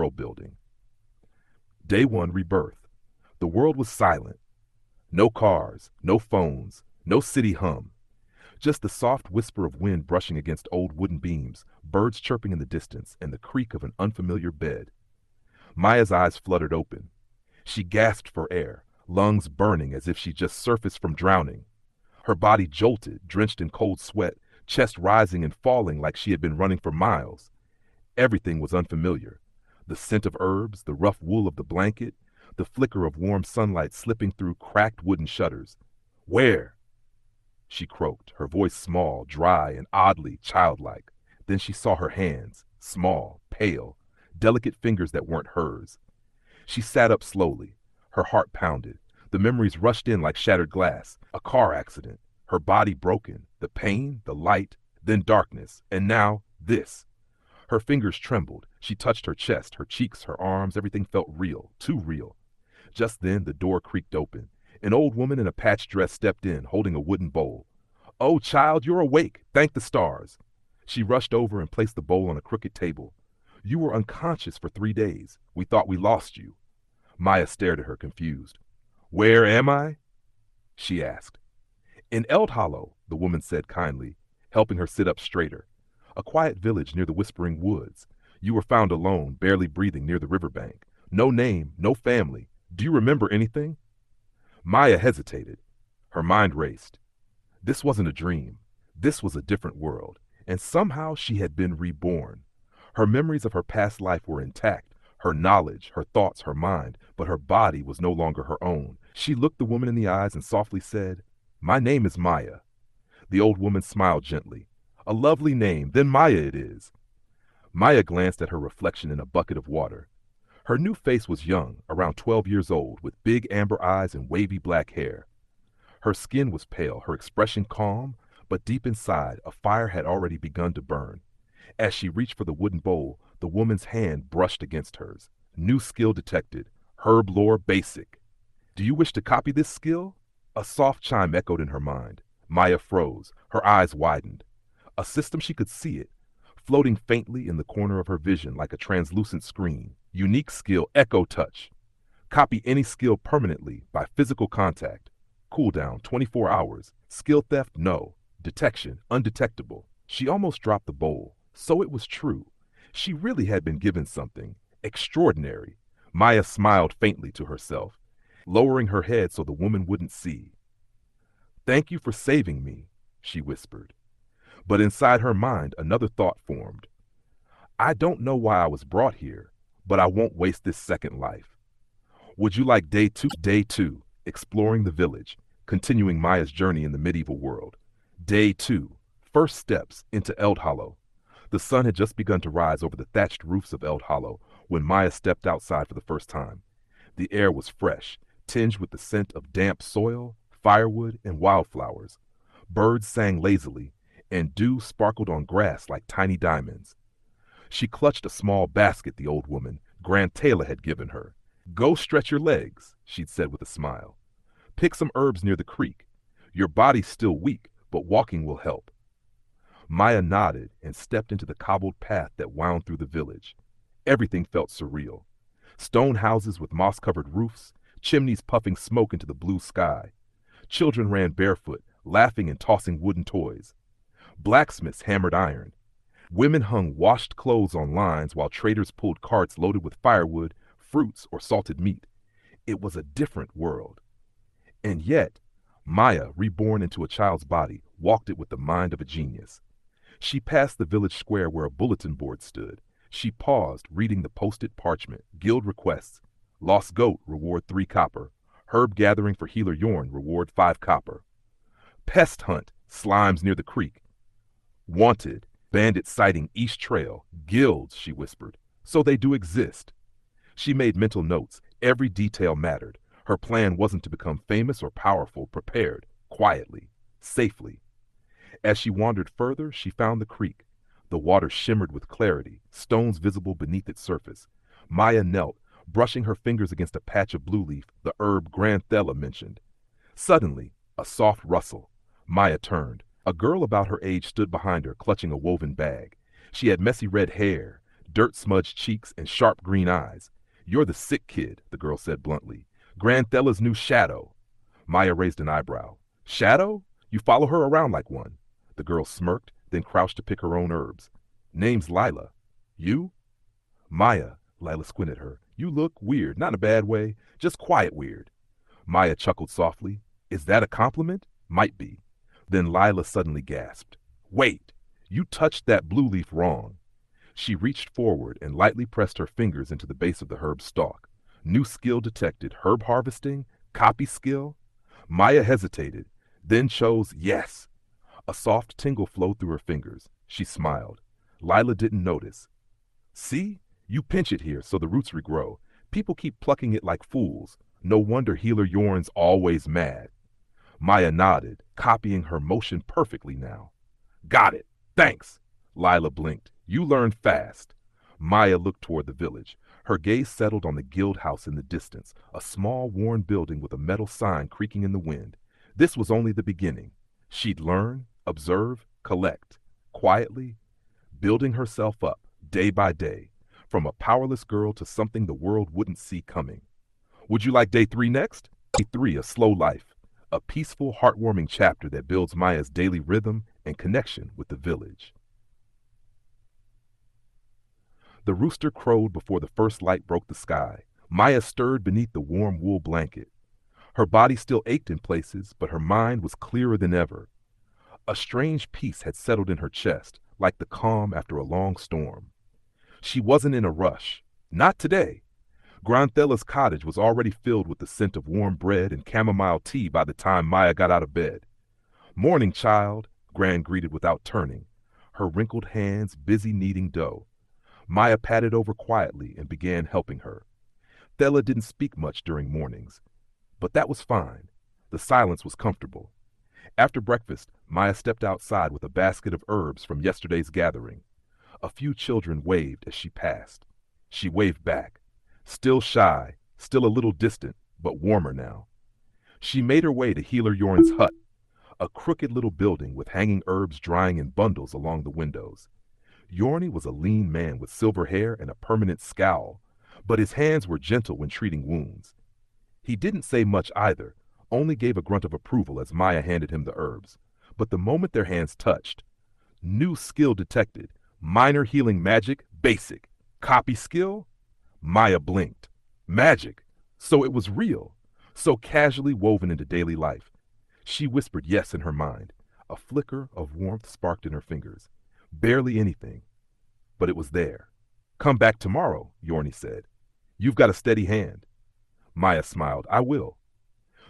world building. Day 1, rebirth. The world was silent. No cars, no phones, no city hum. Just the soft whisper of wind brushing against old wooden beams, birds chirping in the distance, and the creak of an unfamiliar bed. Maya's eyes fluttered open. She gasped for air, lungs burning as if she just surfaced from drowning. Her body jolted, drenched in cold sweat, chest rising and falling like she had been running for miles. Everything was unfamiliar. The scent of herbs, the rough wool of the blanket, the flicker of warm sunlight slipping through cracked wooden shutters. Where? She croaked, her voice small, dry, and oddly childlike. Then she saw her hands, small, pale, delicate fingers that weren't hers. She sat up slowly. Her heart pounded. The memories rushed in like shattered glass. A car accident. Her body broken. The pain, the light, then darkness. And now, this. Her fingers trembled. She touched her chest, her cheeks, her arms. Everything felt real, too real. Just then, the door creaked open. An old woman in a patched dress stepped in, holding a wooden bowl. "Oh, child, you're awake. Thank the stars." She rushed over and placed the bowl on a crooked table. "You were unconscious for 3 days. We thought we lost you." Maya stared at her, confused. "Where am I?" she asked. "In Eld Hollow," the woman said kindly, helping her sit up straighter. "A quiet village near the Whispering Woods. You were found alone, barely breathing near the riverbank. No name, no family. Do you remember anything?" Maya hesitated. Her mind raced. This wasn't a dream. This was a different world. And somehow she had been reborn. Her memories of her past life were intact. Her knowledge, her thoughts, her mind, but her body was no longer her own. She looked the woman in the eyes and softly said, "My name is Maya." The old woman smiled gently. "A lovely name, then Maya it is." Maya glanced at her reflection in a bucket of water. Her new face was young, around 12 years old, with big amber eyes and wavy black hair. Her skin was pale, her expression calm, but deep inside, a fire had already begun to burn. As she reached for the wooden bowl, the woman's hand brushed against hers. New skill detected. Herb lore basic. "Do you wish to copy this skill?" A soft chime echoed in her mind. Maya froze. Her eyes widened. A system, she could see it, floating faintly in the corner of her vision like a translucent screen. Unique skill, echo touch. Copy any skill permanently by physical contact. Cooldown, 24 hours. Skill theft, no. Detection, undetectable. She almost dropped the bowl. So it was true. She really had been given something extraordinary. Maya smiled faintly to herself, lowering her head so the woman wouldn't see. "Thank you for saving me," she whispered. But inside her mind, another thought formed. "I don't know why I was brought here, but I won't waste this second life." Would you like day 2? Day 2, exploring the village, continuing Maya's journey in the medieval world. Day 2, first steps into Eld Hollow. The sun had just begun to rise over the thatched roofs of Eld Hollow when Maya stepped outside for the first time. The air was fresh, tinged with the scent of damp soil, firewood, and wildflowers. Birds sang lazily, and dew sparkled on grass like tiny diamonds. She clutched a small basket the old woman, Grand Taylor, had given her. "Go stretch your legs," she'd said with a smile. "Pick some herbs near the creek. Your body's still weak, but walking will help." Maya nodded and stepped into the cobbled path that wound through the village. Everything felt surreal. Stone houses with moss-covered roofs, chimneys puffing smoke into the blue sky. Children ran barefoot, laughing and tossing wooden toys. Blacksmiths hammered iron. Women hung washed clothes on lines while traders pulled carts loaded with firewood, fruits, or salted meat. It was a different world. And yet, Maya, reborn into a child's body, walked it with the mind of a genius. She passed the village square where a bulletin board stood. She paused, reading the posted parchment. Guild requests. Lost goat, reward 3 copper. Herb gathering for healer Yorn, reward 5 copper. Pest hunt, slimes near the creek. Wanted, bandit sighting East Trail. Guilds, she whispered. So they do exist. She made mental notes. Every detail mattered. Her plan wasn't to become famous or powerful, prepared, quietly, safely. As she wandered further, she found the creek. The water shimmered with clarity, stones visible beneath its surface. Maya knelt, brushing her fingers against a patch of blue leaf, the herb Granthella mentioned. Suddenly, a soft rustle. Maya turned. A girl about her age stood behind her, clutching a woven bag. She had messy red hair, dirt-smudged cheeks and sharp green eyes. "You're the sick kid," the girl said bluntly. "Granthella's new shadow." Maya raised an eyebrow. "Shadow? You follow her around like one." The girl smirked, then crouched to pick her own herbs. "Name's Lila." "You?" "Maya," Lila squinted at her. "You look weird, not in a bad way, just quiet weird." Maya chuckled softly. "Is that a compliment?" "Might be." Then Lila suddenly gasped. "Wait! You touched that blue leaf wrong." She reached forward and lightly pressed her fingers into the base of the herb stalk. New skill detected. Herb harvesting? Copy skill? Maya hesitated, then chose yes. A soft tingle flowed through her fingers. She smiled. Lila didn't notice. "See? You pinch it here so the roots regrow. People keep plucking it like fools. No wonder Healer Yorn's always mad." Maya nodded, copying her motion perfectly now. "Got it. Thanks." Lila blinked. "You learn fast." Maya looked toward the village. Her gaze settled on the guild house in the distance, a small, worn building with a metal sign creaking in the wind. This was only the beginning. She'd learn, observe, collect, quietly, building herself up, day by day, from a powerless girl to something the world wouldn't see coming. Would you like day 3 next? Day 3, a slow life. A peaceful, heartwarming chapter that builds Maya's daily rhythm and connection with the village. The rooster crowed before the first light broke the sky. Maya stirred beneath the warm wool blanket. Her body still ached in places, but her mind was clearer than ever. A strange peace had settled in her chest, like the calm after a long storm. She wasn't in a rush. Not today. Granthella's cottage was already filled with the scent of warm bread and chamomile tea by the time Maya got out of bed. "Morning, child," Gran greeted without turning, her wrinkled hands busy kneading dough. Maya patted over quietly and began helping her. Thella didn't speak much during mornings, but that was fine. The silence was comfortable. After breakfast, Maya stepped outside with a basket of herbs from yesterday's gathering. A few children waved as she passed. She waved back. Still shy, still a little distant, but warmer now. She made her way to Healer Yorn's hut, a crooked little building with hanging herbs drying in bundles along the windows. Yorni was a lean man with silver hair and a permanent scowl, but his hands were gentle when treating wounds. He didn't say much either, only gave a grunt of approval as Maya handed him the herbs. But the moment their hands touched, new skill detected. Minor healing magic, basic. Copy skill? Maya blinked. Magic. So it was real. So casually woven into daily life. She whispered yes in her mind. A flicker of warmth sparked in her fingers. Barely anything. But it was there. "Come back tomorrow," Yorni said. "You've got a steady hand." Maya smiled. "I will."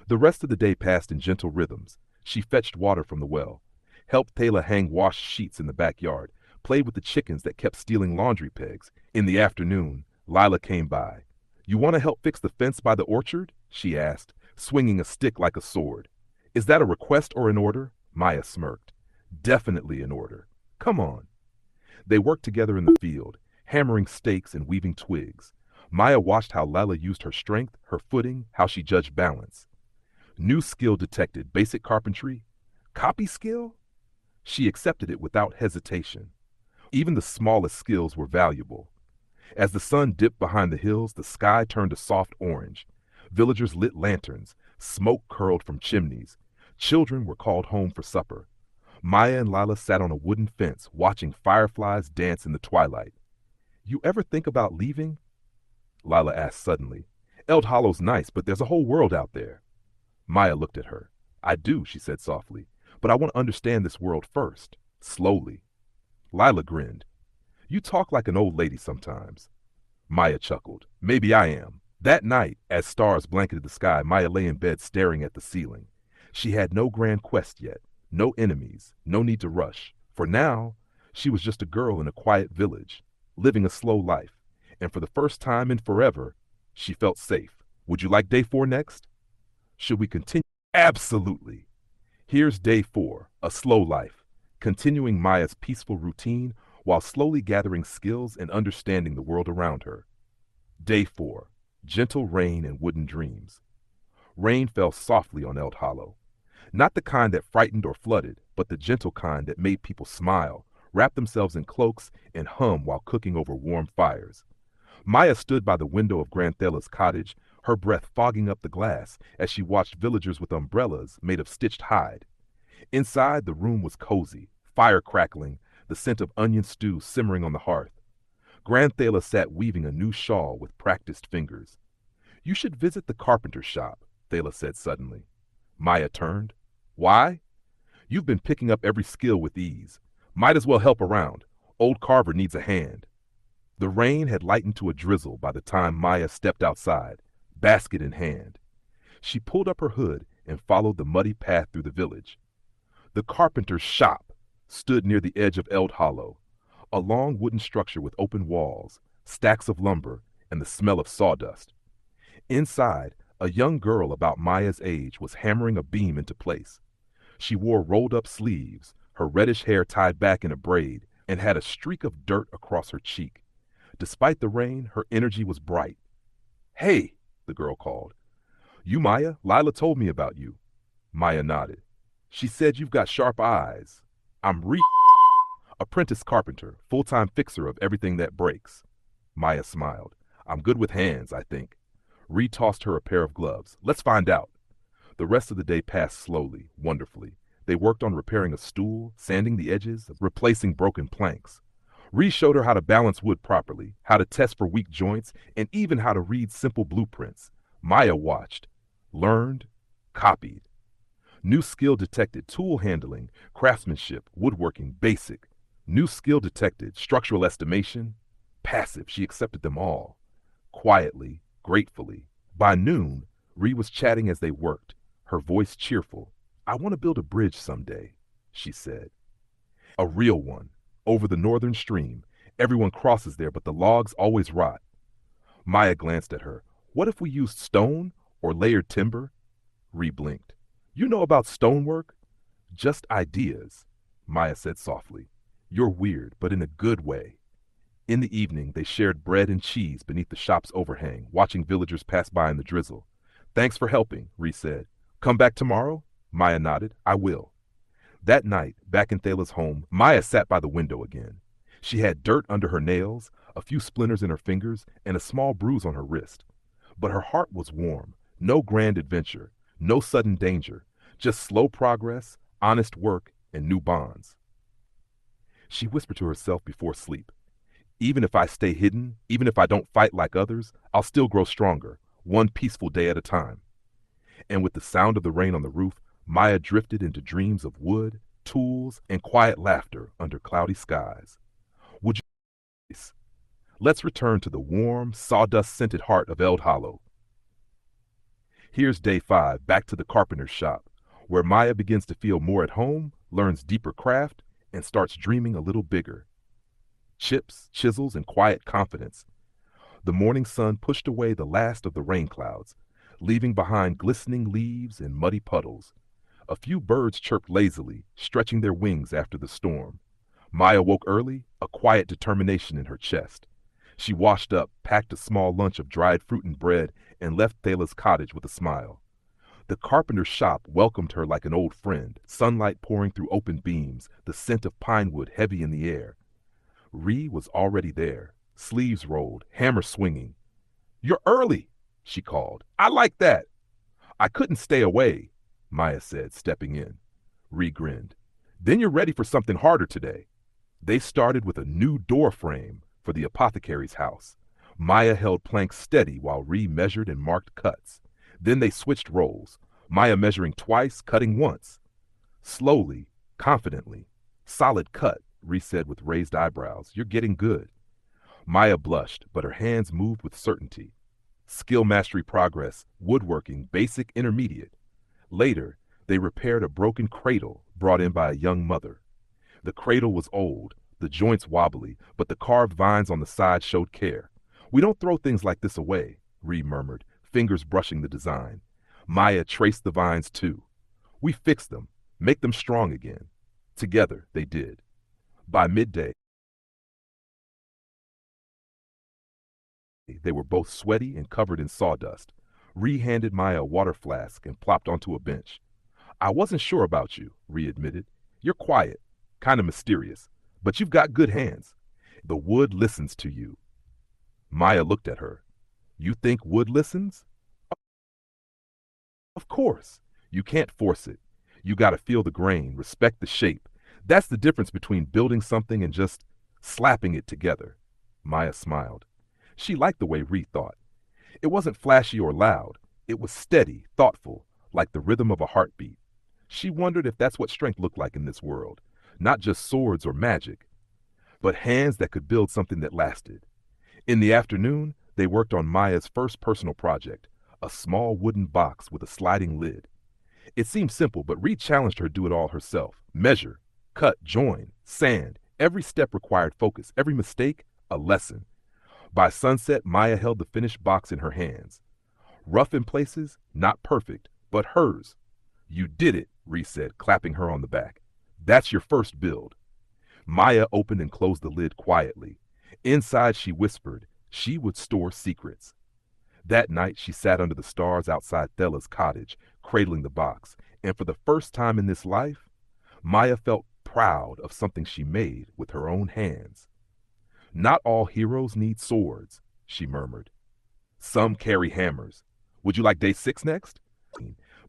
The rest of the day passed in gentle rhythms. She fetched water from the well, helped Thela hang washed sheets in the backyard, played with the chickens that kept stealing laundry pegs. In the afternoon, Lila came by. "You want to help fix the fence by the orchard?" she asked, swinging a stick like a sword. "Is that a request or an order?" Maya smirked. "Definitely an order. Come on." They worked together in the field, hammering stakes and weaving twigs. Maya watched how Lila used her strength, her footing, how she judged balance. New skill detected. Basic carpentry? Copy skill? She accepted it without hesitation. Even the smallest skills were valuable. As the sun dipped behind the hills, the sky turned a soft orange. Villagers lit lanterns. Smoke curled from chimneys. Children were called home for supper. Maya and Lila sat on a wooden fence, watching fireflies dance in the twilight. "You ever think about leaving?" Lila asked suddenly. "Eld Hollow's nice, but there's a whole world out there." Maya looked at her. "I do," she said softly, "but I want to understand this world first, slowly." Lila grinned. "You talk like an old lady sometimes." Maya chuckled. "Maybe I am." That night, as stars blanketed the sky, Maya lay in bed staring at the ceiling. She had no grand quest yet, no enemies, no need to rush. For now, she was just a girl in a quiet village, living a slow life, and for the first time in forever, she felt safe. Would you like day 4 next? Should we continue? Absolutely. Here's day 4, a slow life, continuing Maya's peaceful routine while slowly gathering skills and understanding the world around her. Day 4, gentle rain and wooden dreams. Rain fell softly on Eld Hollow. Not the kind that frightened or flooded, but the gentle kind that made people smile, wrap themselves in cloaks, and hum while cooking over warm fires. Maya stood by the window of Granthella's cottage, her breath fogging up the glass as she watched villagers with umbrellas made of stitched hide. Inside, the room was cozy, fire crackling, the scent of onion stew simmering on the hearth. Granthela sat weaving a new shawl with practiced fingers. You should visit the carpenter's shop, Thela said suddenly. Maya turned. Why? You've been picking up every skill with ease. Might as well help around. Old Carver needs a hand. The rain had lightened to a drizzle by the time Maya stepped outside, basket in hand. She pulled up her hood and followed the muddy path through the village. The carpenter's shop stood near the edge of Eld Hollow, a long wooden structure with open walls, stacks of lumber, and the smell of sawdust. Inside, a young girl about Maya's age was hammering a beam into place. She wore rolled-up sleeves, her reddish hair tied back in a braid, and had a streak of dirt across her cheek. Despite the rain, her energy was bright. Hey, the girl called. You Maya? Lila told me about you. Maya nodded. She said you've got sharp eyes. I'm apprentice carpenter, full-time fixer of everything that breaks. Maya smiled. I'm good with hands, I think. Ree tossed her a pair of gloves. Let's find out. The rest of the day passed slowly, wonderfully. They worked on repairing a stool, sanding the edges, replacing broken planks. Ree showed her how to balance wood properly, how to test for weak joints, and even how to read simple blueprints. Maya watched, learned, copied. New skill detected: tool handling, craftsmanship, woodworking, basic. New skill detected: structural estimation. Passive, she accepted them all. Quietly, gratefully. By noon, Ree was chatting as they worked, her voice cheerful. I want to build a bridge someday, she said. A real one, over the northern stream. Everyone crosses there, but the logs always rot. Maya glanced at her. What if we used stone or layered timber? Ree blinked. You know about stonework? Just ideas, Maya said softly. You're weird, but in a good way. In the evening, they shared bread and cheese beneath the shop's overhang, watching villagers pass by in the drizzle. Thanks for helping, Ree said. Come back tomorrow? Maya nodded. I will. That night, back in Thela's home, Maya sat by the window again. She had dirt under her nails, a few splinters in her fingers, and a small bruise on her wrist. But her heart was warm. No grand adventure, no sudden danger, just slow progress, honest work, and new bonds. She whispered to herself before sleep. Even if I stay hidden, even if I don't fight like others, I'll still grow stronger, one peaceful day at a time. And with the sound of the rain on the roof, Maya drifted into dreams of wood, tools, and quiet laughter under cloudy skies. Would you? Let's return to the warm, sawdust-scented heart of Eld Hollow. Here's day 5, back to the carpenter's shop, where Maya begins to feel more at home, learns deeper craft, and starts dreaming a little bigger. Chips, chisels, and quiet confidence. The morning sun pushed away the last of the rain clouds, leaving behind glistening leaves and muddy puddles. A few birds chirped lazily, stretching their wings after the storm. Maya woke early, a quiet determination in her chest. She washed up, packed a small lunch of dried fruit and bread, and left Thela's cottage with a smile. The carpenter's shop welcomed her like an old friend, sunlight pouring through open beams, the scent of pine wood heavy in the air. Ree was already there, sleeves rolled, hammer swinging. You're early, she called. I like that. I couldn't stay away, Maya said, stepping in. Ree grinned. Then you're ready for something harder today. They started with a new door frame for the apothecary's house. Maya held planks steady while Ree measured and marked cuts. Then they switched roles, Maya measuring twice, cutting once. Slowly, confidently. Solid cut, Ree said with raised eyebrows. You're getting good. Maya blushed, but her hands moved with certainty. Skill mastery progress, woodworking, basic, intermediate. Later, they repaired a broken cradle brought in by a young mother. The cradle was old, the joints wobbly, but the carved vines on the side showed care. We don't throw things like this away, Ree murmured, fingers brushing the design. Maya traced the vines too. We fix them, make them strong again. Together, they did. By midday, they were both sweaty and covered in sawdust. Ree handed Maya a water flask and plopped onto a bench. I wasn't sure about you, Ree admitted. You're quiet, kind of mysterious, But you've got good hands. The wood listens to you. Maya looked at her. You think wood listens? Of course. You can't force it. You got to feel the grain, respect the shape. That's the difference between building something and just slapping it together. Maya smiled. She liked the way Ree thought. It wasn't flashy or loud. It was steady, thoughtful, like the rhythm of a heartbeat. She wondered if that's what strength looked like in this world. Not just swords or magic, but hands that could build something that lasted. In the afternoon, they worked on Maya's first personal project, a small wooden box with a sliding lid. It seemed simple, but Reed challenged her to do it all herself. Measure, cut, join, sand. Every step required focus, every mistake, a lesson. By sunset, Maya held the finished box in her hands. Rough in places, not perfect, but hers. You did it, Reed said, clapping her on the back. That's your first build. Maya opened and closed the lid quietly. Inside, she whispered, she would store secrets. That night, she sat under the stars outside Thela's cottage, cradling the box, and for the first time in this life, Maya felt proud of something she made with her own hands. Not all heroes need swords, she murmured. Some carry hammers. Would you like day 6 next?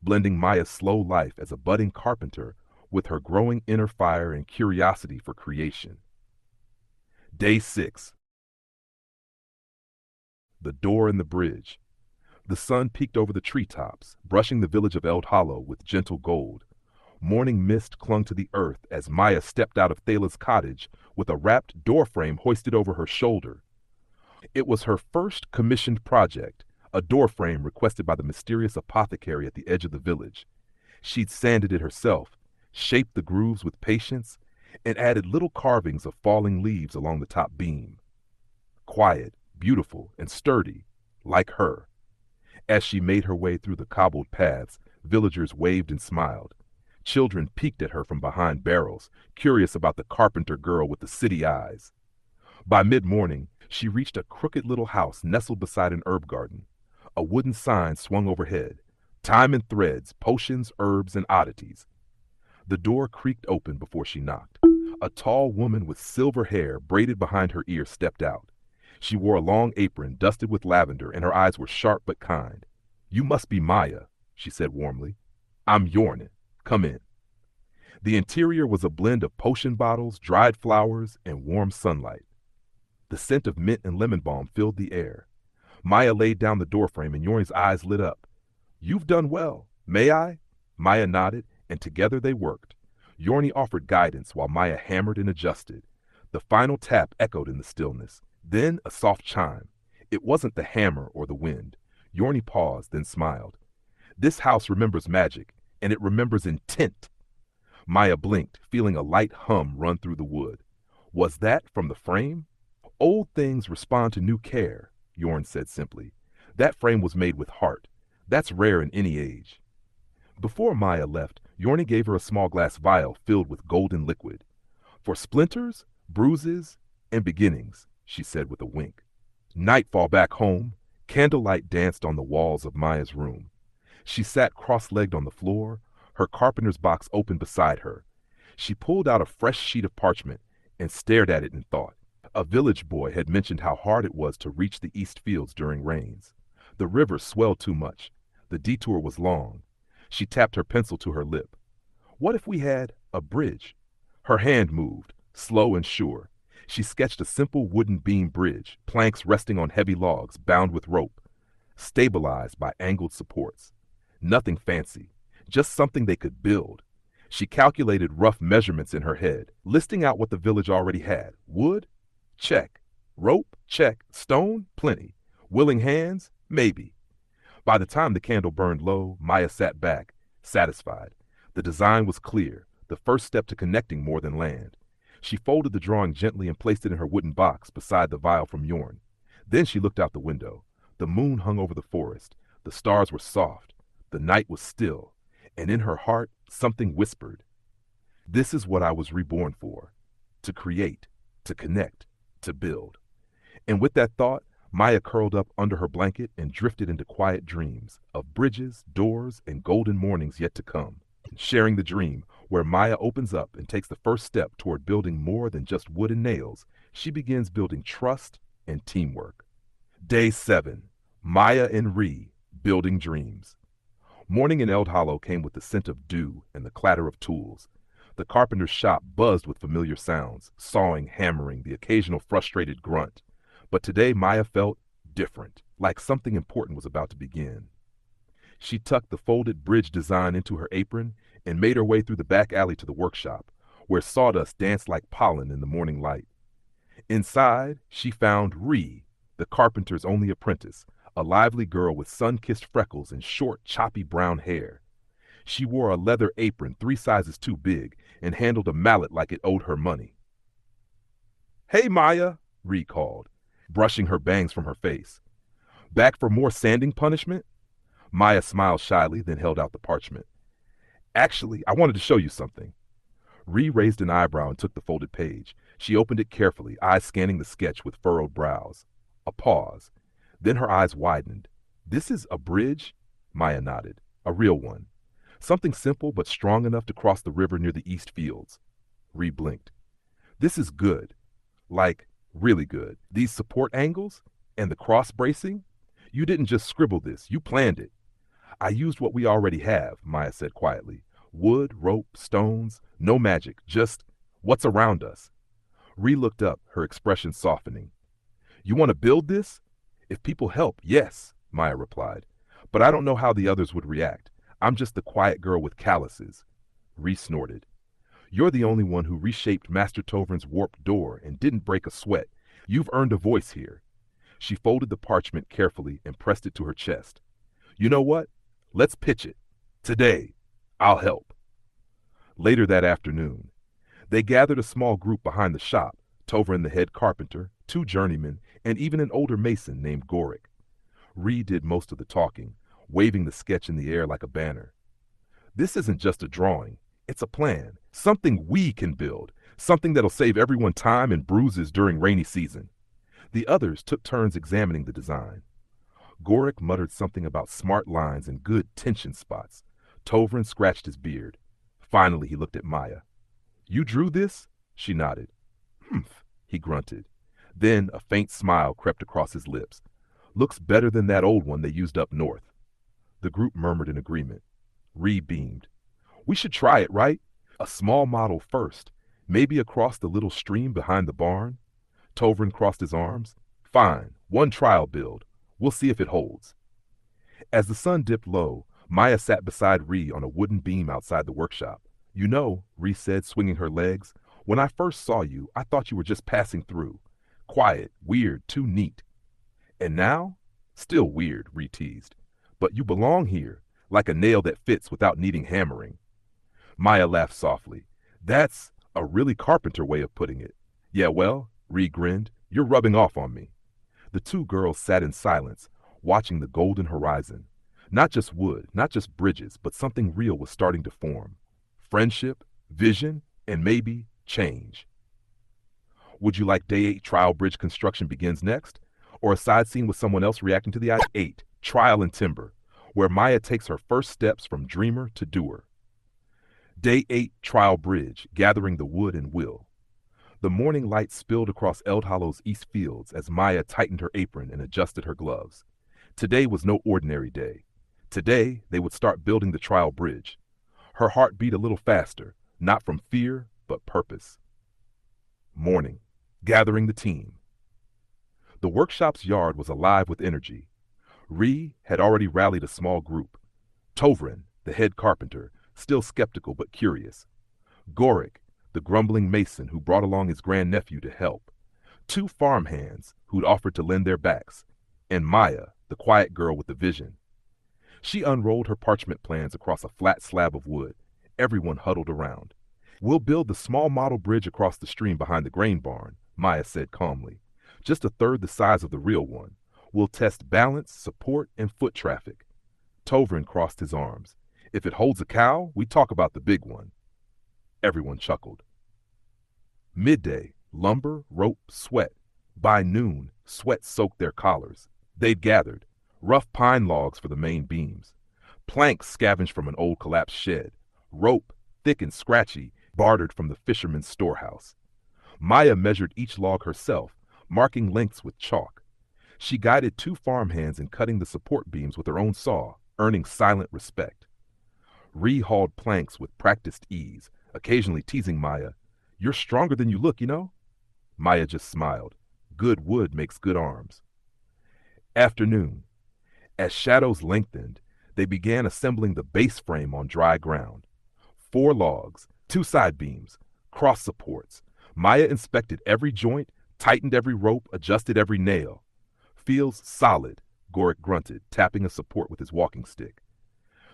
Blending Maya's slow life as a budding carpenter with her growing inner fire and curiosity for creation. Day 6. The door in the bridge. The sun peeked over the treetops, brushing the village of Eld Hollow with gentle gold. Morning mist clung to the earth as Maya stepped out of Thela's cottage with a wrapped doorframe hoisted over her shoulder. It was her first commissioned project, a doorframe requested by the mysterious apothecary at the edge of the village. She'd sanded it herself, shaped the grooves with patience, and added little carvings of falling leaves along the top beam. Quiet, beautiful, and sturdy, like her. As she made her way through the cobbled paths, villagers waved and smiled. Children peeked at her from behind barrels, curious about the carpenter girl with the city eyes. By mid-morning, she reached a crooked little house nestled beside an herb garden. A wooden sign swung overhead. Time and threads, potions, herbs, and oddities. The door creaked open before she knocked. A tall woman with silver hair braided behind her ears stepped out. She wore a long apron dusted with lavender, and her eyes were sharp but kind. You must be Maya, she said warmly. I'm Yornin. Come in. The interior was a blend of potion bottles, dried flowers, and warm sunlight. The scent of mint and lemon balm filled the air. Maya laid down the doorframe, and Yornin's eyes lit up. You've done well. May I? Maya nodded, and together they worked. Yorni offered guidance while Maya hammered and adjusted. The final tap echoed in the stillness. Then a soft chime. It wasn't the hammer or the wind. Yorni paused, then smiled. This house remembers magic, and it remembers intent. Maya blinked, feeling a light hum run through the wood. Was that from the frame? Old things respond to new care, Yorn said simply. That frame was made with heart. That's rare in any age. Before Maya left, Yorni gave her a small glass vial filled with golden liquid. For splinters, bruises, and beginnings, she said with a wink. Nightfall back home, candlelight danced on the walls of Maya's room. She sat cross-legged on the floor, her carpenter's box open beside her. She pulled out a fresh sheet of parchment and stared at it in thought. A village boy had mentioned how hard it was to reach the east fields during rains. The river swelled too much. The detour was long. She tapped her pencil to her lip. What if we had a bridge? Her hand moved, slow and sure. She sketched a simple wooden beam bridge, planks resting on heavy logs bound with rope, stabilized by angled supports. Nothing fancy, just something they could build. She calculated rough measurements in her head, listing out what the village already had. Wood? Check. Rope? Check. Stone? Plenty. Willing hands? Maybe. By the time the candle burned low, Maya sat back, satisfied. The design was clear, the first step to connecting more than land. She folded the drawing gently and placed it in her wooden box beside the vial from Yorn. Then she looked out the window. The moon hung over the forest. The stars were soft. The night was still. And in her heart, something whispered. This is what I was reborn for. To create, to connect, to build. And with that thought, Maya curled up under her blanket and drifted into quiet dreams of bridges, doors, and golden mornings yet to come. Sharing the dream, Where Maya opens up and takes the first step toward building more than just wood and nails, she begins building trust and teamwork. Day 7. Maya and Ree, building dreams. Morning in Eld Hollow came with the scent of dew and the clatter of tools. The carpenter's shop buzzed with familiar sounds, sawing, hammering, the occasional frustrated grunt. But today Maya felt different, like something important was about to begin. She tucked the folded bridge design into her apron and made her way through the back alley to the workshop, where sawdust danced like pollen in the morning light. Inside, she found Ree, the carpenter's only apprentice, a lively girl with sun-kissed freckles and short, choppy brown hair. She wore a leather apron 3 sizes too big and handled a mallet like it owed her money. "Hey, Maya," Ree called, brushing her bangs from her face. "Back for more sanding punishment?" Maya smiled shyly, then held out the parchment. "Actually, I wanted to show you something." Ree raised an eyebrow and took the folded page. She opened it carefully, eyes scanning the sketch with furrowed brows. A pause. Then her eyes widened. "This is a bridge?" Maya nodded. "A real one. Something simple but strong enough to cross the river near the East Fields." Ree blinked. "This is good. Like, really good. These support angles? And the cross bracing? You didn't just scribble this. You planned it." "I used what we already have," Maya said quietly. "Wood, rope, stones, no magic, just what's around us." Ree looked up, her expression softening. "You want to build this?" "If people help, yes," Maya replied. "But I don't know how the others would react. I'm just the quiet girl with calluses." Ree snorted. "You're the only one who reshaped Master Tovrin's warped door and didn't break a sweat. You've earned a voice here." She folded the parchment carefully and pressed it to her chest. "You know what? Let's pitch it. Today, I'll help." Later that afternoon, they gathered a small group behind the shop, Tovrin the head carpenter, 2 journeymen, and even an older mason named Gorik. Ree did most of the talking, waving the sketch in the air like a banner. "This isn't just a drawing. It's a plan. Something we can build. Something that'll save everyone time and bruises during rainy season." The others took turns examining the design. Gorik muttered something about smart lines and good tension spots. Tovrin scratched his beard. Finally, he looked at Maya. "You drew this?" She nodded. "Humph," he grunted. Then a faint smile crept across his lips. "Looks better than that old one they used up north." The group murmured in agreement. Ree beamed. "We should try it, right? A small model first, maybe across the little stream behind the barn." Tovrin crossed his arms. "Fine, one trial build. We'll see if it holds." As the sun dipped low, Maya sat beside Ree on a wooden beam outside the workshop. "You know," Ree said, swinging her legs, "when I first saw you, I thought you were just passing through. Quiet, weird, too neat. And now? Still weird," Ree teased. "But you belong here, like a nail that fits without needing hammering." Maya laughed softly. "That's a really carpenter way of putting it." "Yeah, well," Ree grinned, "you're rubbing off on me." The 2 girls sat in silence, watching the golden horizon. Not just wood, not just bridges, but something real was starting to form. Friendship, vision, and maybe change. Would you like Day 8 trial bridge construction begins next? Or a side scene with someone else reacting to the idea? 8, Trial and Timber, where Maya takes her first steps from dreamer to doer. Day 8 Trial Bridge, gathering the wood and will. The morning light spilled across Eld Hollow's east fields as Maya tightened her apron and adjusted her gloves. Today was no ordinary day. Today, they would start building the trial bridge. Her heart beat a little faster, not from fear, but purpose. Morning. Gathering the team. The workshop's yard was alive with energy. Ree had already rallied a small group. Tovrin, the head carpenter, still skeptical but curious. Gorik, the grumbling mason who brought along his grandnephew to help. 2 farmhands who'd offered to lend their backs. And Maya, the quiet girl with the vision. She unrolled her parchment plans across a flat slab of wood. Everyone huddled around. "We'll build the small model bridge across the stream behind the grain barn," Maya said calmly. "Just a third the size of the real one. We'll test balance, support, and foot traffic." Tovrin crossed his arms. "If it holds a cow, we talk about the big one." Everyone chuckled. Midday, lumber, rope, sweat. By noon, sweat soaked their collars. They'd gathered. Rough pine logs for the main beams. Planks scavenged from an old collapsed shed. Rope thick and scratchy, bartered from the fisherman's storehouse. Maya measured each log herself, marking lengths with chalk. She guided two farmhands in cutting the support beams with her own saw, earning silent respect. Ree hauled planks with practiced ease, occasionally teasing Maya. "You're stronger than you look, you know?" Maya just smiled. Good wood makes good arms. Afternoon. As shadows lengthened, they began assembling the base frame on dry ground. 4 logs, 2 side beams, cross supports. Maya inspected every joint, tightened every rope, adjusted every nail. "Feels solid," Gorick grunted, tapping a support with his walking stick.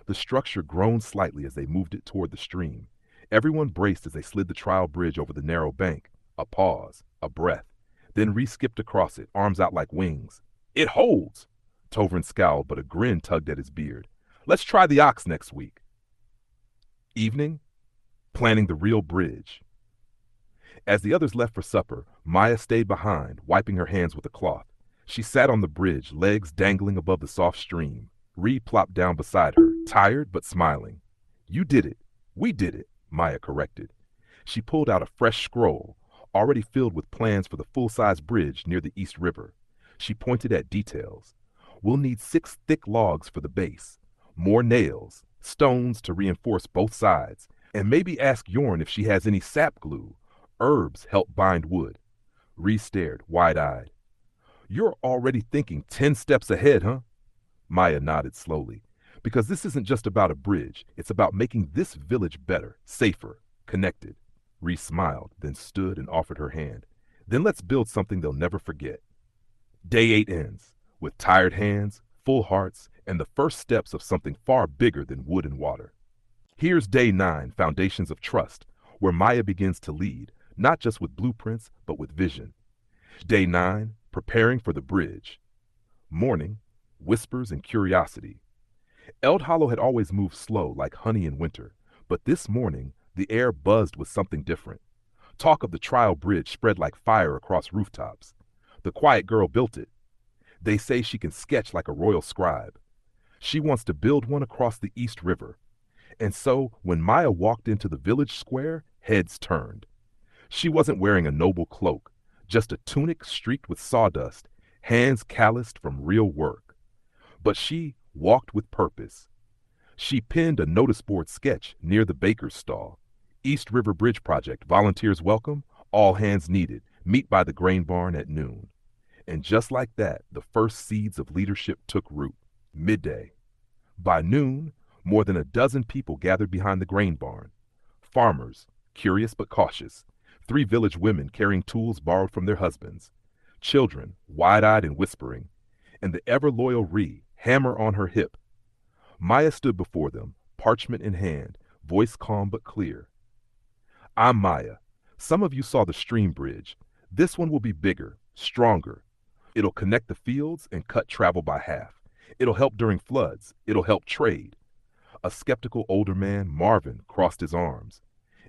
The structure groaned slightly as they moved it toward the stream. Everyone braced as they slid the trial bridge over the narrow bank. A pause, a breath. Then Ree skipped across it, arms out like wings. "It holds!" Tovrin scowled, but a grin tugged at his beard. "Let's try the ox next week." Evening, planning the real bridge. As the others left for supper, Maya stayed behind, wiping her hands with a cloth. She sat on the bridge, legs dangling above the soft stream. Ree plopped down beside her, tired but smiling. "You did it. We did it," Maya corrected. She pulled out a fresh scroll, already filled with plans for the full-size bridge near the East River. She pointed at details. "We'll need 6 thick logs for the base, more nails, stones to reinforce both sides, and maybe ask Yorn if she has any sap glue. Herbs help bind wood." Ree stared, wide-eyed. "You're already thinking 10 steps ahead, huh?" Maya nodded slowly. "Because this isn't just about a bridge. It's about making this village better, safer, connected." Ree smiled, then stood and offered her hand. "Then let's build something they'll never forget." Day 8 ends, with tired hands, full hearts, and the first steps of something far bigger than wood and water. Here's Day 9, Foundations of Trust, where Maya begins to lead, not just with blueprints, but with vision. Day 9, Preparing for the bridge. Morning, whispers and curiosity. Eld Hollow had always moved slow, like honey in winter, but this morning, the air buzzed with something different. Talk of the trial bridge spread like fire across rooftops. The quiet girl built it. They say she can sketch like a royal scribe. She wants to build one across the East River. And so, when Maya walked into the village square, heads turned. She wasn't wearing a noble cloak, just a tunic streaked with sawdust, hands calloused from real work. But she walked with purpose. She pinned a notice board sketch near the baker's stall. "East River Bridge Project, volunteers welcome, all hands needed, meet by the grain barn at noon." And just like that, the first seeds of leadership took root. Midday. By noon, more than a dozen people gathered behind the grain barn. Farmers, curious but cautious. 3 village women carrying tools borrowed from their husbands. Children, wide-eyed and whispering. And the ever-loyal Ree, hammer on her hip. Maya stood before them, parchment in hand, voice calm but clear. "I'm Maya. Some of you saw the stream bridge. This one will be bigger, stronger. It'll connect the fields and cut travel by half. It'll help during floods. It'll help trade." A skeptical older man, Marvin, crossed his arms.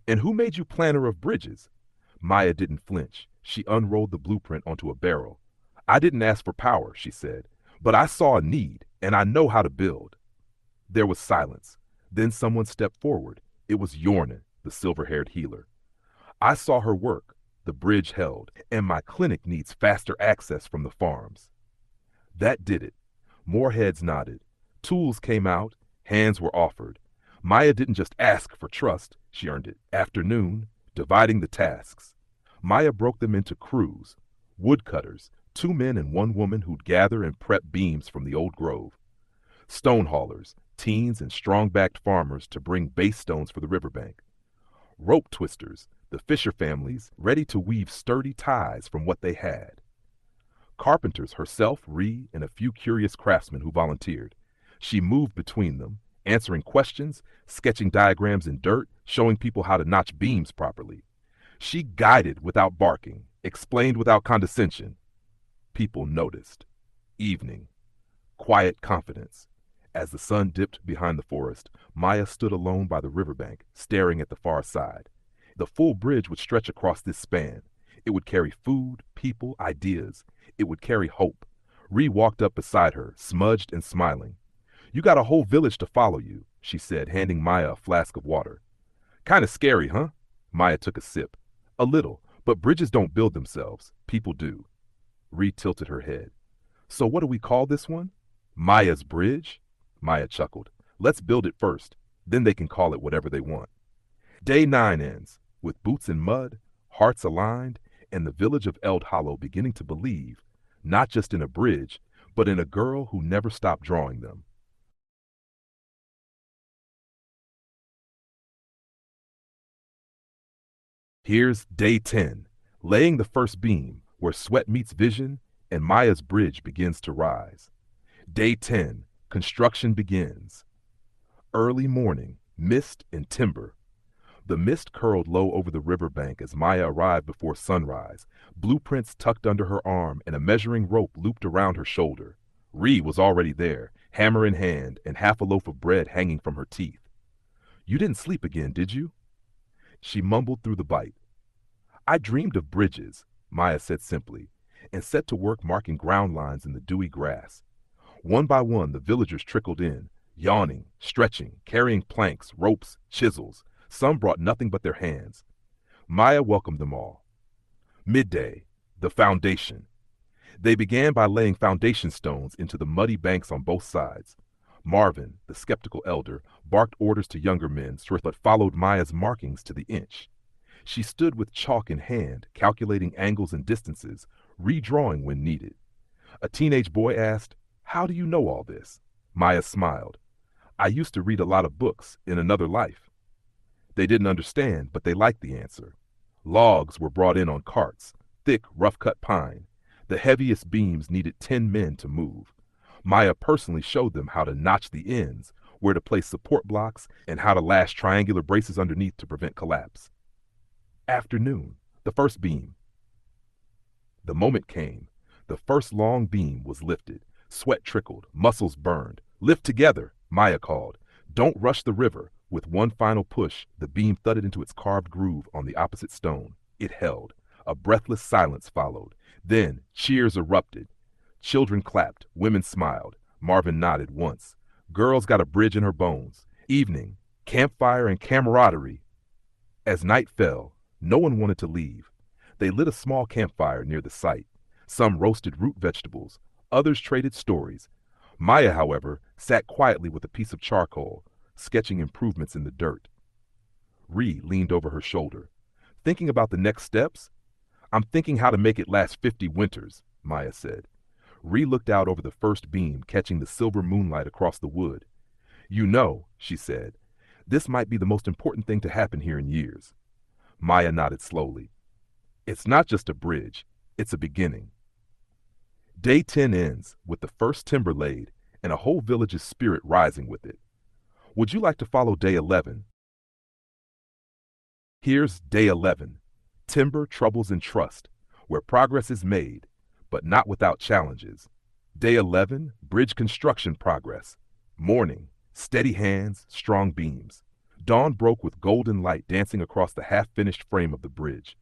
"And who made you planner of bridges?" Maya didn't flinch. She unrolled the blueprint onto a barrel. "I didn't ask for power," she said, "but I saw a need, and I know how to build." There was silence. Then someone stepped forward. It was Yornin, the silver-haired healer. "I saw her work. The bridge held, and my clinic needs faster access from the farms." That did it. More heads nodded. Tools came out. Hands were offered. Maya didn't just ask for trust. She earned it. Afternoon, dividing the tasks. Maya broke them into crews. Woodcutters, 2 men and 1 woman who'd gather and prep beams from the old grove. Stone haulers, teens and strong-backed farmers to bring base stones for the riverbank. Rope twisters, the Fisher families, ready to weave sturdy ties from what they had. Carpenters, herself, Ree, and a few curious craftsmen who volunteered. She moved between them, answering questions, sketching diagrams in dirt, showing people how to notch beams properly. She guided without barking, explained without condescension. People noticed. Evening. Quiet confidence. As the sun dipped behind the forest, Maya stood alone by the riverbank, staring at the far side. The full bridge would stretch across this span. It would carry food, people, ideas. It would carry hope. Ree walked up beside her, smudged and smiling. "You got a whole village to follow you," she said, handing Maya a flask of water. Kinda scary, huh? Maya took a sip. A little, but bridges don't build themselves. People do. Ree tilted her head. So what do we call this one? Maya's Bridge? Maya chuckled. Let's build it first. Then they can call it whatever they want. Day 9 ends, with boots in mud, hearts aligned, and the village of Eld Hollow beginning to believe, not just in a bridge, but in a girl who never stopped drawing them. Here's day 10, laying the first beam, where sweat meets vision and Maya's bridge begins to rise. Day 10, construction begins. Early morning, mist and timber. The mist curled low over the riverbank as Maya arrived before sunrise, blueprints tucked under her arm and a measuring rope looped around her shoulder. Ree was already there, hammer in hand and half a loaf of bread hanging from her teeth. You didn't sleep again, did you? She mumbled through the bite. I dreamed of bridges, Maya said simply, and set to work marking ground lines in the dewy grass. One by one, the villagers trickled in, yawning, stretching, carrying planks, ropes, chisels. Some brought nothing but their hands. Maya welcomed them all. Midday, the foundation. They began by laying foundation stones into the muddy banks on both sides. Marvin, the skeptical elder, barked orders to younger men, but followed Maya's markings to the inch. She stood with chalk in hand, calculating angles and distances, redrawing when needed. A teenage boy asked, "How do you know all this?" Maya smiled. I used to read a lot of books in another life. They didn't understand, but they liked the answer. Logs were brought in on carts, thick, rough-cut pine. The heaviest beams needed 10 men to move. Maya personally showed them how to notch the ends, where to place support blocks, and how to lash triangular braces underneath to prevent collapse. Afternoon, the first beam. The moment came. The first long beam was lifted. Sweat trickled, muscles burned. Lift together, Maya called. Don't rush the river. With one final push, the beam thudded into its carved groove on the opposite stone. It held. A breathless silence followed. Then cheers erupted. Children clapped. Women smiled. Marvin nodded once. Girls got a bridge in her bones. Evening, campfire and camaraderie. As night fell, no one wanted to leave. They lit a small campfire near the site. Some roasted root vegetables. Others traded stories. Maya, however, sat quietly with a piece of charcoal, sketching improvements in the dirt. Ree leaned over her shoulder. Thinking about the next steps? I'm thinking how to make it last 50 winters, Maya said. Ree looked out over the first beam, catching the silver moonlight across the wood. You know, she said, this might be the most important thing to happen here in years. Maya nodded slowly. It's not just a bridge, it's a beginning. Day 10 ends with the first timber laid and a whole village's spirit rising with it. Would you like to follow day 11? Here's day 11, Timber, Troubles, and Trust, where progress is made, but not without challenges. Day 11, Bridge Construction Progress. Morning, steady hands, strong beams. Dawn broke with golden light dancing across the half-finished frame of the bridge.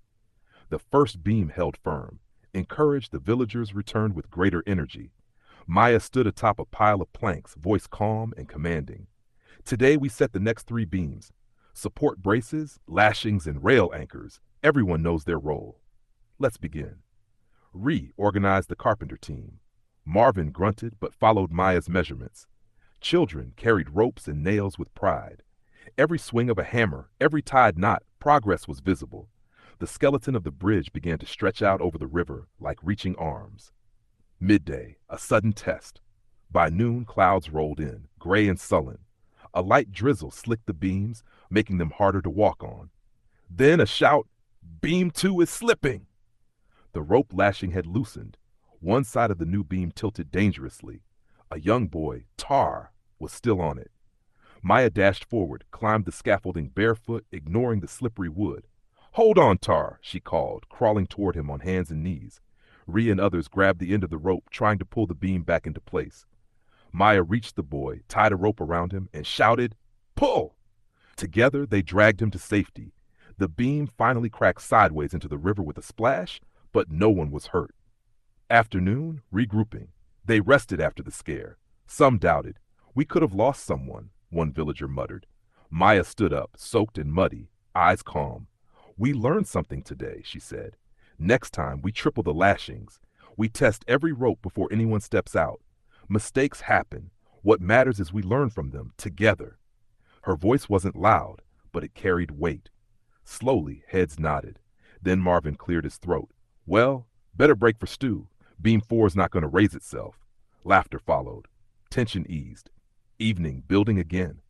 The first beam held firm. Encouraged, the villagers returned with greater energy. Maya stood atop a pile of planks, voice calm and commanding. Today we set the next 3 beams. Support braces, lashings, and rail anchors. Everyone knows their role. Let's begin. Ree organized the carpenter team. Marvin grunted but followed Maya's measurements. Children carried ropes and nails with pride. Every swing of a hammer, every tied knot, progress was visible. The skeleton of the bridge began to stretch out over the river like reaching arms. Midday, a sudden test. By noon, clouds rolled in, gray and sullen. A light drizzle slicked the beams, making them harder to walk on. Then a shout, "Beam 2 is slipping!" The rope lashing had loosened. One side of the new beam tilted dangerously. A young boy, Tar, was still on it. Maya dashed forward, climbed the scaffolding barefoot, ignoring the slippery wood. "Hold on, Tar," she called, crawling toward him on hands and knees. Ree and others grabbed the end of the rope, trying to pull the beam back into place. Maya reached the boy, tied a rope around him, and shouted, "Pull!" Together, they dragged him to safety. The beam finally cracked sideways into the river with a splash, but no one was hurt. Afternoon, regrouping. They rested after the scare. Some doubted. "We could have lost someone," one villager muttered. Maya stood up, soaked and muddy. eyes calm. We learned something today, she said. Next time, we triple the lashings. We test every rope before anyone steps out. Mistakes happen. What matters is we learn from them together. Her voice wasn't loud, but it carried weight. Slowly, heads nodded. Then Marvin cleared his throat. Well, better break for Stu. Beam 4 is not going to raise itself. Laughter followed. Tension eased. Evening, building again.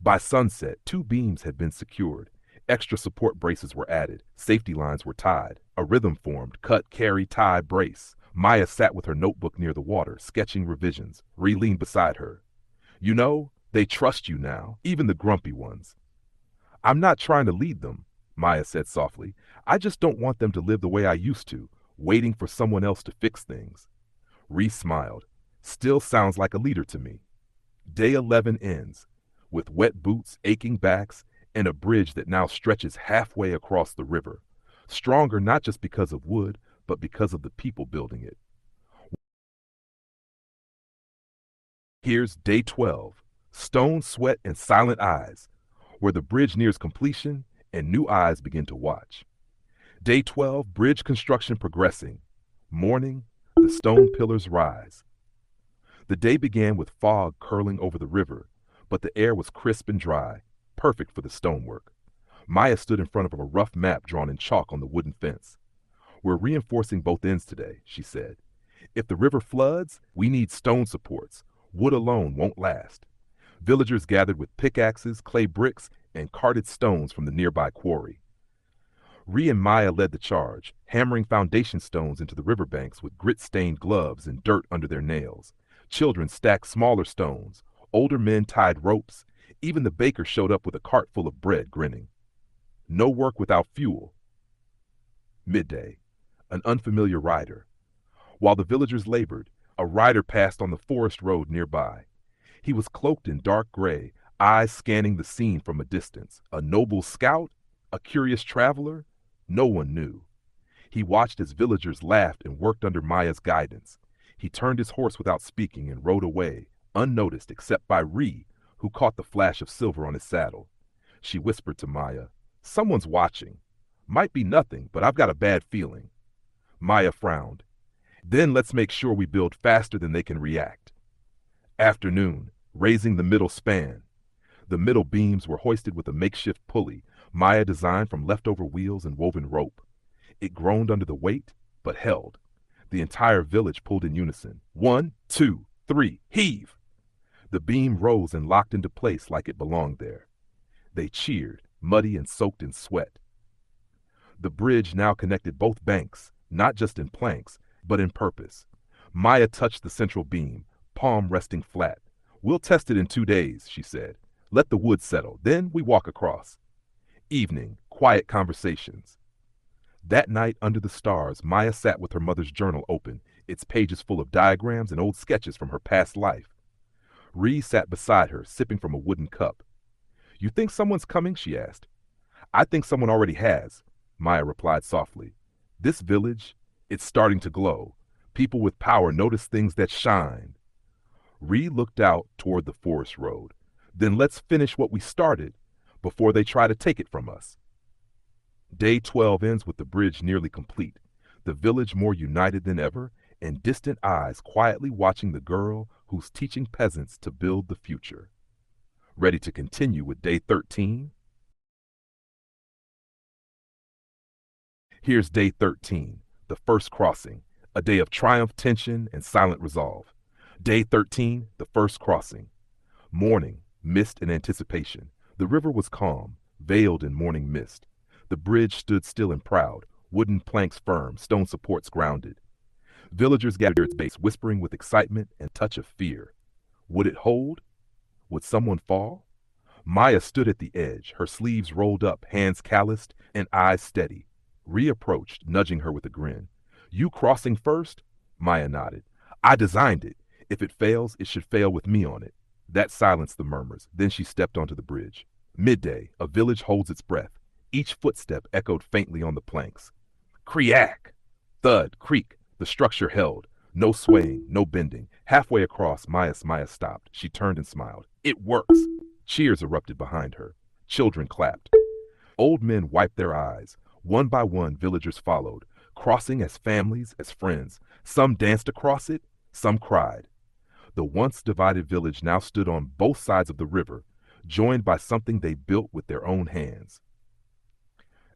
By sunset, 2 beams had been secured. Extra support braces were added. Safety lines were tied. A rhythm formed. Cut, carry, tie, brace. Maya sat with her notebook near the water, sketching revisions. Ree leaned beside her. You know, they trust you now, even the grumpy ones. I'm not trying to lead them, Maya said softly. I just don't want them to live the way I used to, waiting for someone else to fix things. Ree smiled. Still sounds like a leader to me. Day 11 ends, with wet boots, aching backs, and a bridge that now stretches halfway across the river. Stronger not just because of wood, but because of the people building it. Here's day 12, stone, sweat, and silent eyes, where the bridge nears completion and new eyes begin to watch. Day 12, bridge construction progressing. Morning, the stone pillars rise. The day began with fog curling over the river, but the air was crisp and dry, perfect for the stonework. Maya stood in front of a rough map drawn in chalk on the wooden fence. We're reinforcing both ends today, she said. If the river floods, we need stone supports. Wood alone won't last. Villagers gathered with pickaxes, clay bricks, and carted stones from the nearby quarry. Ree and Maya led the charge, hammering foundation stones into the riverbanks with grit-stained gloves and dirt under their nails. Children stacked smaller stones. Older men tied ropes. Even the baker showed up with a cart full of bread, grinning. No work without fuel. Midday. An unfamiliar rider. While the villagers labored, a rider passed on the forest road nearby. He was cloaked in dark gray, eyes scanning the scene from a distance. A noble scout? A curious traveler? No one knew. He watched as villagers laughed and worked under Maya's guidance. He turned his horse without speaking and rode away, unnoticed except by Ree, who caught the flash of silver on his saddle. She whispered to Maya, Someone's watching. Might be nothing, but I've got a bad feeling. Maya frowned. Then let's make sure we build faster than they can react. Afternoon, raising the middle span. The middle beams were hoisted with a makeshift pulley Maya designed from leftover wheels and woven rope. It groaned under the weight, but held. The entire village pulled in unison. 1, 2, 3, heave! The beam rose and locked into place like it belonged there. They cheered, muddy and soaked in sweat. The bridge now connected both banks, not just in planks, but in purpose. Maya touched the central beam, palm resting flat. We'll test it in 2 days, she said. Let the wood settle, then we walk across. Evening, quiet conversations. That night, under the stars, Maya sat with her mother's journal open, its pages full of diagrams and old sketches from her past life. Ree sat beside her, sipping from a wooden cup. You think someone's coming? She asked. I think someone already has, Maya replied softly. This village, it's starting to glow. People with power notice things that shine. Ree looked out toward the forest road. Then let's finish what we started before they try to take it from us. Day 12 ends with the bridge nearly complete, the village more united than ever, and distant eyes quietly watching the girl who's teaching peasants to build the future. Ready to continue with day 13? Here's day 13, the first crossing, a day of triumph, tension, and silent resolve. Day 13, the first crossing. Morning, mist and anticipation. The river was calm, veiled in morning mist. The bridge stood still and proud, wooden planks firm, stone supports grounded. Villagers gathered at its base, whispering with excitement and touch of fear. Would it hold? Would someone fall? Maya stood at the edge, her sleeves rolled up, hands calloused, and eyes steady. Ree approached, nudging her with a grin. You crossing first? Maya nodded. I designed it. If it fails, it should fail with me on it. That silenced the murmurs. Then she stepped onto the bridge. Midday, a village holds its breath. Each footstep echoed faintly on the planks. Creak! Thud, creak. The structure held. No swaying, no bending. Halfway across, Maya stopped. She turned and smiled. It works! Cheers erupted behind her. Children clapped. Old men wiped their eyes. One by one, villagers followed, crossing as families, as friends. Some danced across it, some cried. The once divided village now stood on both sides of the river, joined by something they built with their own hands.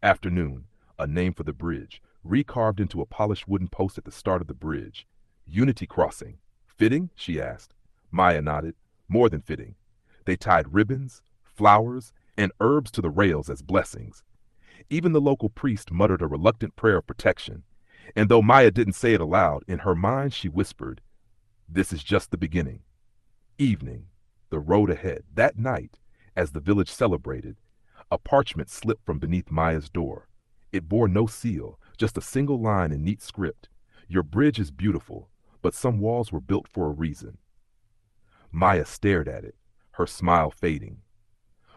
Afternoon, a name for the bridge, recarved into a polished wooden post at the start of the bridge. Unity Crossing. Fitting? She asked. Maya nodded. More than fitting. They tied ribbons, flowers, and herbs to the rails as blessings. Even the local priest muttered a reluctant prayer of protection. And though Maya didn't say it aloud, in her mind she whispered, "This is just the beginning." Evening, the road ahead. That night, as the village celebrated, a parchment slipped from beneath Maya's door. It bore no seal, just a single line in neat script. Your bridge is beautiful, but some walls were built for a reason. Maya stared at it, her smile fading.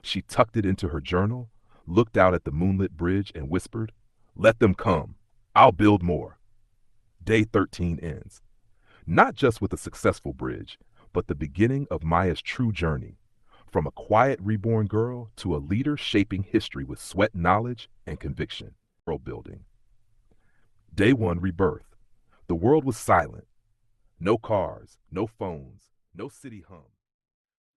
She tucked it into her journal, looked out at the moonlit bridge, and whispered, "Let them come. I'll build more." Day 13 ends. Not just with a successful bridge, but the beginning of Maya's true journey. From a quiet reborn girl to a leader shaping history with sweat, knowledge, and conviction. World building. Day 1, rebirth. The world was silent. No cars, no phones, no city hum.